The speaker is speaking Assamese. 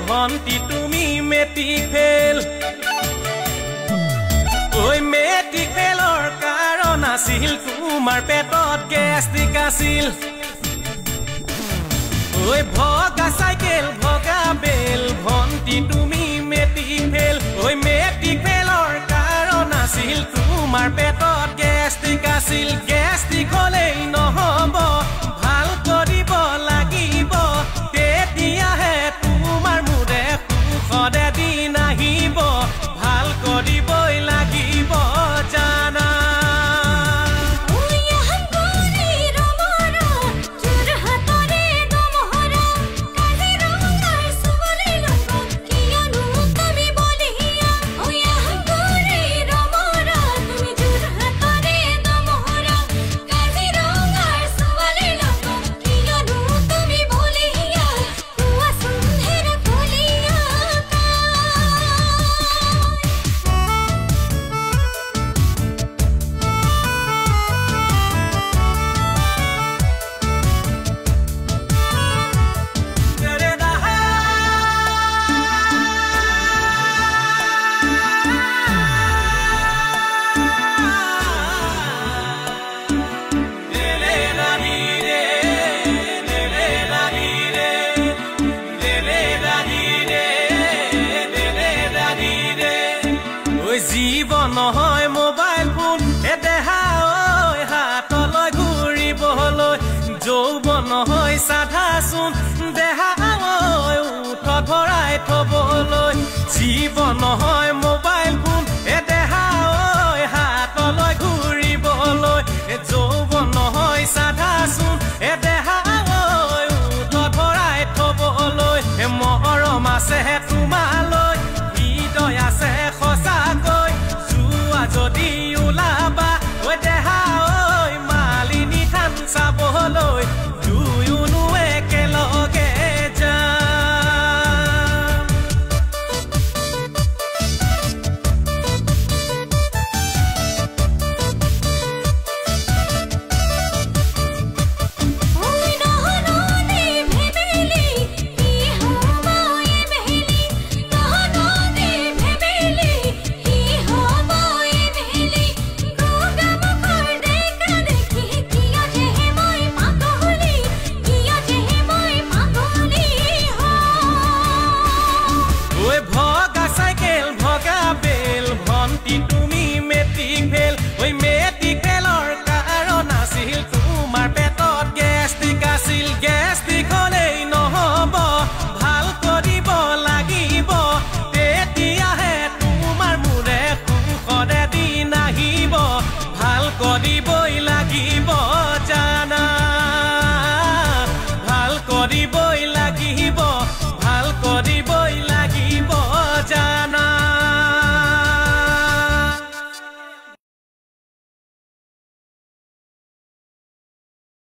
ভন্তি তুমি মেট্ৰিক ফেল ঐ মেট্ৰিক ফেলৰ কাৰণ আছিল তোমাৰ পেটত গেষ্ট্ৰিক আছিল ঐ ভগা চাইকেল ভগা বেল ভন্তি তুমি মেট্ৰিক ফেল ঐ মেট্ৰিক ফেলৰ কাৰণ আছিল তোমাৰ পেটত গেষ্ট্ৰিক আছিল গেষ্ট্ৰিক হ'লেই নহ'ব ভাল কৰিব লাগিব তেতিয়াহে সদে দিন আহিব ভাল কৰিবই লাগিব জানা জীবন নহয় মোবাইল ফোন এ দেহা ঐ হাতলৈ ঘূৰিবলৈ যৌৱন হয় সাধাচোন দেহা ঐ উঠ ভৰাই থবলৈ জীবন হয় মোবাইল ফোন এ দেহা ঐ হাতলৈ ঘূৰিবলৈ যৌৱন হয় সাধাচোন এ দেহা ঐ উঠ ভৰাই থবলৈ মৰম আছে তোমালৈ হৃদয় আছে সঁচাকৈ যদি ওলাবা ঐ দেহা ঐ মালিনী থান চাবলৈ দুয়োনো একেলগে